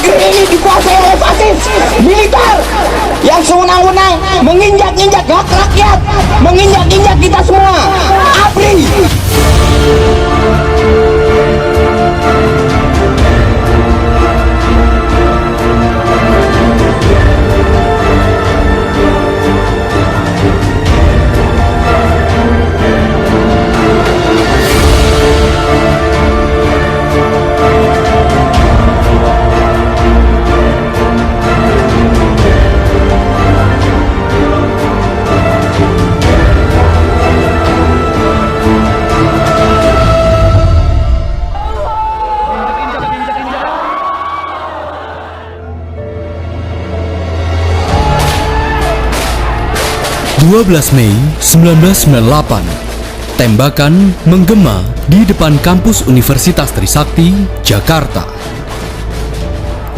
Negeri ini dikuasai oleh fasis militer yang sewenang-wenang menginjak-injak hak rakyat, menginjak-injak kita semua. ABRI. Dua 12 Mei 1998, tembakan menggema di depan kampus Universitas Trisakti, Jakarta.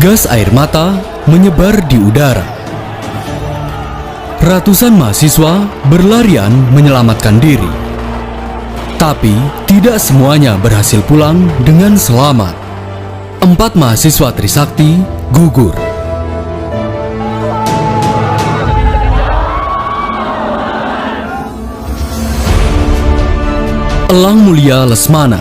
Gas air mata menyebar di udara. Ratusan mahasiswa berlarian menyelamatkan diri. Tapi tidak semuanya berhasil pulang dengan selamat. 4 mahasiswa Trisakti gugur. Elang Mulia Lesmana,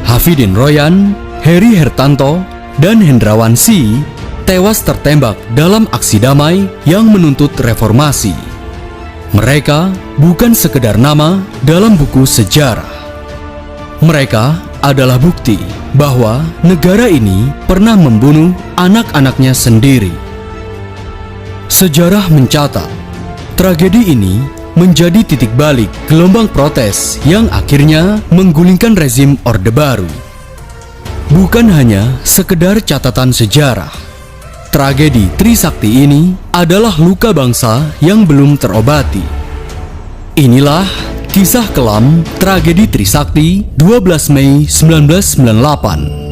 Hafidin Royan, Heri Hertanto, dan Hendrawan Si tewas tertembak dalam aksi damai yang menuntut reformasi. Mereka bukan sekedar nama dalam buku sejarah. Mereka adalah bukti bahwa negara ini pernah membunuh anak-anaknya sendiri. Sejarah mencatat, tragedi ini menjadi titik balik gelombang protes yang akhirnya menggulingkan rezim Orde Baru. Bukan hanya sekedar catatan sejarah, tragedi Trisakti ini adalah luka bangsa yang belum terobati. Inilah kisah kelam tragedi Trisakti 12 Mei 1998.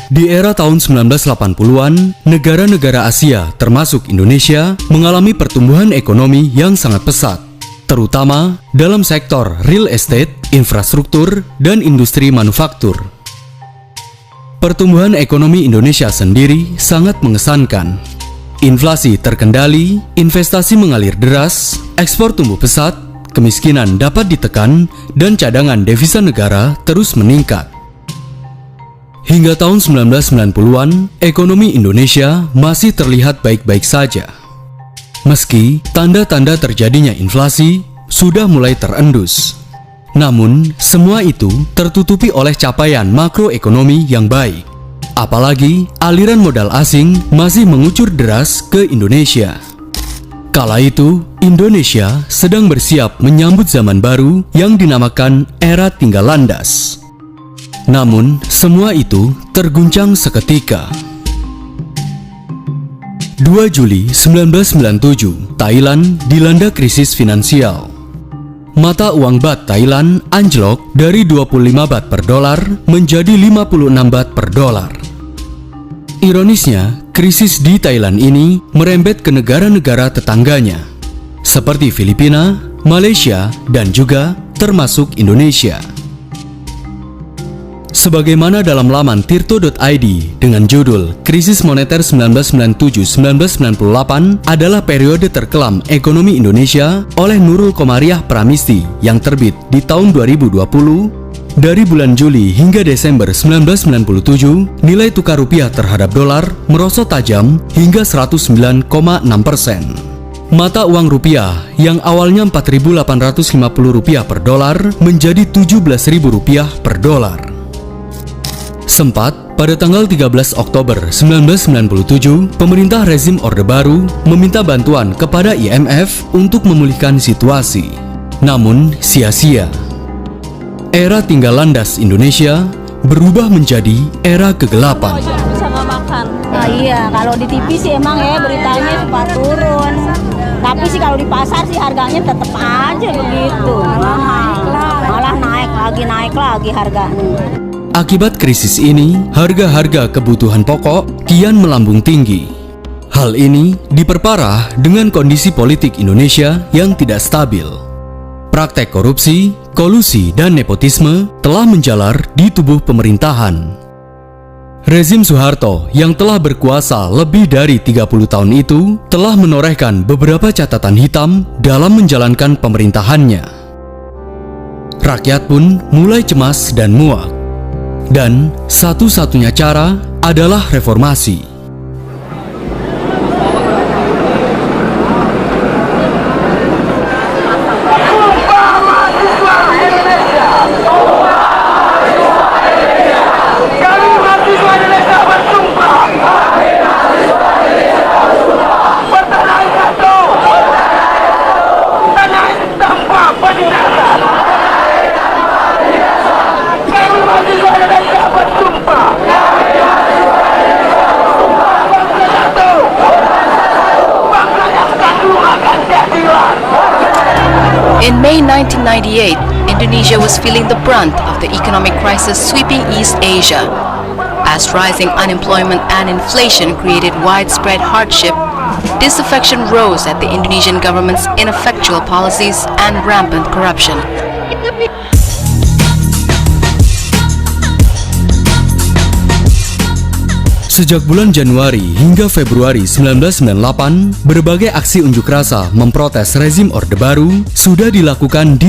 Di era tahun 1980-an, negara-negara Asia termasuk Indonesia mengalami pertumbuhan ekonomi yang sangat pesat, terutama dalam sektor real estate, infrastruktur, dan industri manufaktur. Pertumbuhan ekonomi Indonesia sendiri sangat mengesankan. Inflasi terkendali, investasi mengalir deras, ekspor tumbuh pesat, kemiskinan dapat ditekan, dan cadangan devisa negara terus meningkat. Hingga tahun 1990-an, ekonomi Indonesia masih terlihat baik-baik saja. Meski tanda-tanda terjadinya inflasi sudah mulai terendus. Namun, semua itu tertutupi oleh capaian makroekonomi yang baik. Apalagi, aliran modal asing masih mengucur deras ke Indonesia. Kala itu, Indonesia sedang bersiap menyambut zaman baru yang dinamakan era tinggal landas. Namun, semua itu terguncang seketika. 2 Juli 1997, Thailand dilanda krisis finansial. Mata uang baht Thailand anjlok dari 25 baht per dolar menjadi 56 baht per dolar. Ironisnya, krisis di Thailand ini merembet ke negara-negara tetangganya, seperti Filipina, Malaysia, dan juga termasuk Indonesia. Sebagaimana dalam laman tirto.id dengan judul Krisis Moneter 1997-1998 adalah periode terkelam ekonomi Indonesia oleh Nurul Komariah Pramisti yang terbit di tahun 2020, dari bulan Juli hingga Desember 1997, nilai tukar rupiah terhadap dolar merosot tajam hingga 109,6%. Mata uang rupiah yang awalnya Rp4.850 per dolar menjadi Rp17.000 per dolar. Sempat pada tanggal 13 Oktober 1997, pemerintah rezim Orde Baru meminta bantuan kepada IMF untuk memulihkan situasi. Namun sia-sia. Era tinggal landas Indonesia berubah menjadi era kegelapan. Bisa nggak makan? Nah, iya, kalau di TV sih emang ya beritanya sempat turun. Tapi sih kalau di pasar sih harganya tetap aja begitu. Malah naik lagi harganya. Akibat krisis ini, harga-harga kebutuhan pokok kian melambung tinggi. Hal ini diperparah dengan kondisi politik Indonesia yang tidak stabil. Praktek korupsi, kolusi, dan nepotisme telah menjalar di tubuh pemerintahan. Rezim Soeharto yang telah berkuasa lebih dari 30 tahun itu telah menorehkan beberapa catatan hitam dalam menjalankan pemerintahannya. Rakyat pun mulai cemas dan muak. Dan satu-satunya cara adalah reformasi. In May 1998, Indonesia was feeling the brunt of the economic crisis sweeping East Asia. As rising unemployment and inflation created widespread hardship, disaffection rose at the Indonesian government's ineffectual policies and rampant corruption. Sejak bulan Januari hingga Februari 1998, berbagai aksi unjuk rasa memprotes rezim Orde Baru sudah dilakukan di